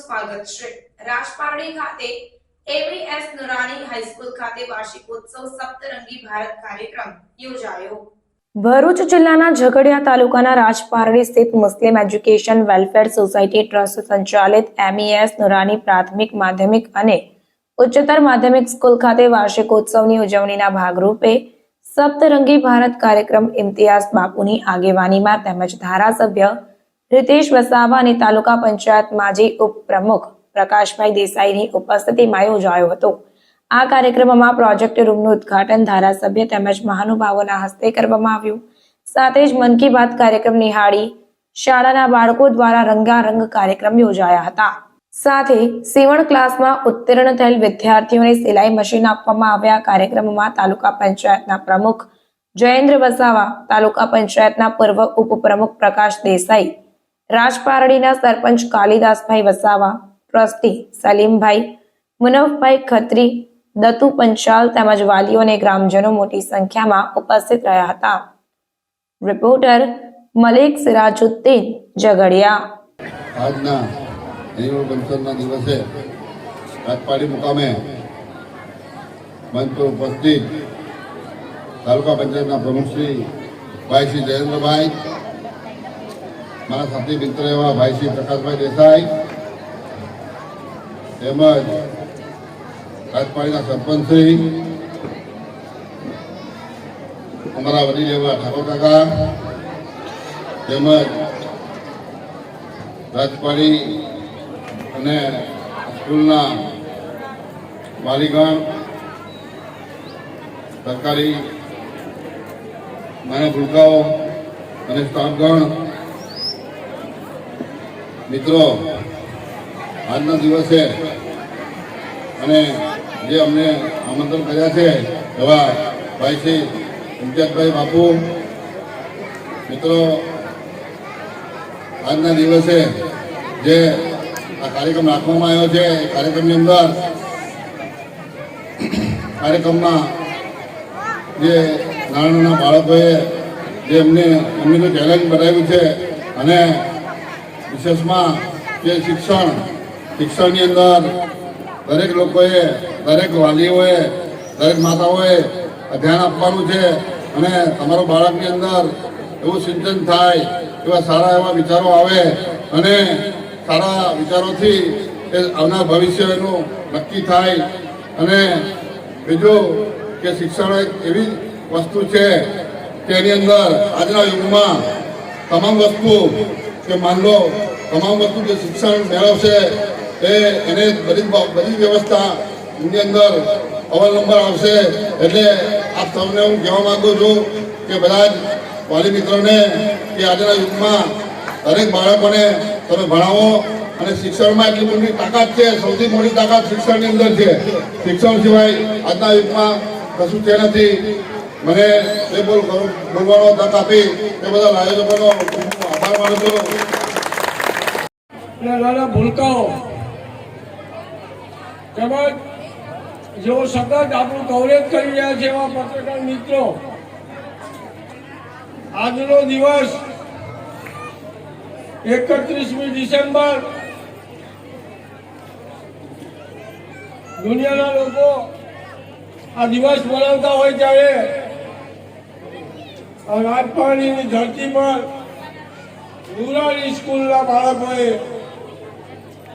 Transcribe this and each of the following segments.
સ્વાગત છે। રાજપારડી ખાતે એવીએસ નુરાની હાઈસ્કૂલ ખાતે વાર્ષિકોત્સવ સપ્તરંગી ભારત કાર્યક્રમ યોજાયો। ભરૂચ જિલ્લાના ઝઘડિયા તાલુકાના રાજપારડી સ્થિત મુસ્લિમ એજ્યુકેશન વેલફેર સોસાયટી ટ્રસ્ટ સંચાલિત એમઈએસ નુરાની પ્રાથમિક માધ્યમિક અને ઉચ્ચતર માધ્યમિક સ્કૂલ ખાતે વાર્ષિકોત્સવની ઉજવણીના ભાગરૂપે સપ્તરંગી ભારત કાર્યક્રમ ઇમ્તિયાઝ બાપુની આગેવાનીમાં તેમજ ધારાસભ્ય રીતેશ વસાવા અને તાલુકા પંચાયત માજી ઉપપ્રમુખ પ્રકાશભાઈ દેસાઈની ઉપસ્થિતિમાં યોજાયો હતો। આ કાર્યક્રમમાં પ્રોજેક્ટ રૂમનું ઉદ્ઘાટન ધારાસભ્ય તેમજ મહાનુભાવોના હસ્તે કરવામાં આવ્યું। સાથે જ મન કી બાત કાર્યક્રમ નિહાળી શાળાના બાળકો દ્વારા રંગારંગ કાર્યક્રમ યોજાયા હતા। સાથે સીવણ ક્લાસમાં ઉત્તીર્ણ થયેલ વિદ્યાર્થીઓને સિલાઈ મશીન આપવામાં આવ્યા। કાર્યક્રમમાં તાલુકા પંચાયતના પ્રમુખ જયેન્દ્ર વસાવા, તાલુકા પંચાયતના પૂર્વ ઉપપ્રમુખ પ્રકાશ દેસાઈ, રાજપારડીના સરપંચ કાલિદાસભાઈ વસાવા, ટ્રસ્ટી સલીમભાઈ, મુનફભાઈ ખત્રી, દત્તુ પંચાલ તેમજ વાલીઓ અને ગ્રામજનો મોટી સંખ્યામાં ઉપસ્થિત રહ્યા હતા। રિપોર્ટર મલિક સિરાજુદ્દીન, ઝઘડિયા। આજના એન્યુઅલ ફંક્શનના દિવસે રાજપારડી મુકામે મંચ પર ઉપસ્થિત તાલુકા પંચાયતના પ્રમુખ શ્રી ભાઈ શ્રી જયેન્દ્રભાઈ, મારા સાથી મિત્ર એવા ભાઈ શ્રી પ્રકાશભાઈ દેસાઈ, તેમજ રાજપારડીના સરપંચ શ્રી, અમારા વડીલ એવા ઠાકોર કાકા, તેમજ રાજપારડી અને સ્કૂલના વાલીગણ, સરકારી નાના ભૂલકાઓ અને સ્ટાફગણ, મિત્રો, આજના દિવસે અને જે અમને આમંત્રણ કર્યા છે એવા ભાઈ શ્રી ઇમ્તિયાઝભાઈ બાપુ, મિત્રો, આજના દિવસે જે આ કાર્યક્રમ રાખવામાં આવ્યો છે એ કાર્યક્રમની અંદર કાર્યક્રમમાં જે નાના બાળકોએ જે એમનું ચેલેન્જ બનાવ્યું છે અને વિશેષમાં જે શિક્ષણની અંદર દરેક લોકોએ, દરેક વાલીઓએ, દરેક માતાઓએ ધ્યાન આપવાનું છે અને તમારા બાળકની અંદર એવું સિંચન થાય, એવા સારા એવા વિચારો આવે અને સારા વિચારોથી એ આવનાર ભવિષ્ય એનું નક્કી થાય। અને બીજું કે શિક્ષણ એક એવી વસ્તુ છે કે એની અંદર આજના યુગમાં તમામ વસ્તુ કે માન લો તમામ વસ્તુ જે શિક્ષણ મેળવશે એને બધી વ્યવસ્થા એની અંદર અવલંબન આવશે। એટલે આપ સૌને હું કહેવા માંગુ છું કે બધા જ વાલી મિત્રોને કે આજના યુગમાં દરેક બાળકોને તમે ભણાવો અને શિક્ષણમાં એટલી મોટી તાકાત છે, સૌથી મોટી તાકાત શિક્ષણની અંદર છે। શિક્ષણ સિવાય આજના યુગમાં કશું છે નથી। મને એ બોલવાનો તક આપી તે બધા આયોજકોનો આભાર માનું છું। નાના ભૂલકાઓ તેમજ જેઓ સતત આપણું કવરેજ કરી રહ્યા છે એવા પત્રકાર મિત્રો, આજનો દિવસ 31મી ડિસેમ્બર દુનિયાના લોકો આ દિવસ મનાવતા હોય ત્યારે આ રાજપારડીની ધરતી પર નુરાની સ્કૂલના બાળકોએ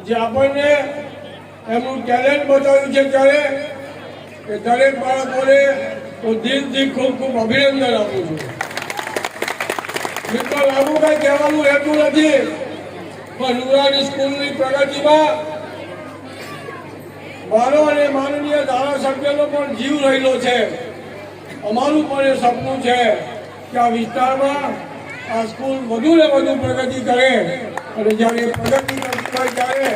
જે આપણને એમનું ટેલેન્ટ બતાવ્યું છે ત્યારે એ દરેક બાળકોને હું દિલથી ખૂબ ખૂબ અભિનંદન આપું છું। મિત્રો, લાંબુ કઈ કહેવાનું રહેતું નથી, પણ નુરાની સ્કૂલની પ્રગતિમાં મારો અને માનનીય ધારાસભ્યનો પણ જીવ રહેલો છે। અમારું પણ એ સપનું છે કે આ વિસ્તારમાં આ સ્કૂલ વધુ ને વધુ પ્રગતિ કરે અને જ્યારે પ્રગતિ કરતી હોય ત્યારે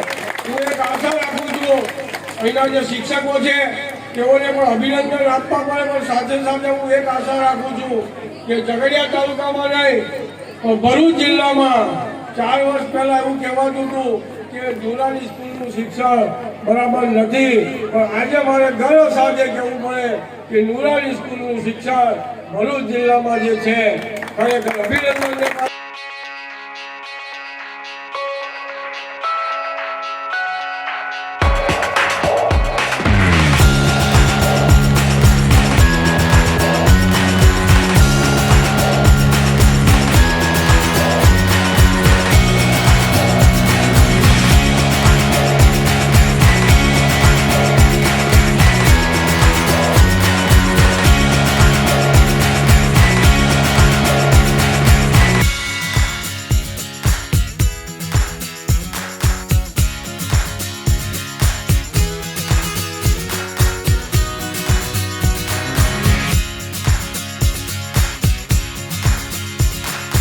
હું એક આશા રાખું છું અહીંના જે શિક્ષકો છે તેઓને પણ અભિનંદન આપવા પડે, પણ સાથે સાથે હું એક આશા રાખું છું કે ઝઘડિયા તાલુકામાં નહીં પણ ભરૂચ જિલ્લામાં 4 વર્ષ પહેલા એવું કહેવાતું હતું કે નુરાની સ્કૂલનું શિક્ષણ બરાબર નથી, પણ આજે મારે ગર્વ સાથે કહેવું પડે કે નુરાની સ્કૂલનું શિક્ષણ ભરૂચ જિલ્લામાં જે છે ખરેખર અભિનંદન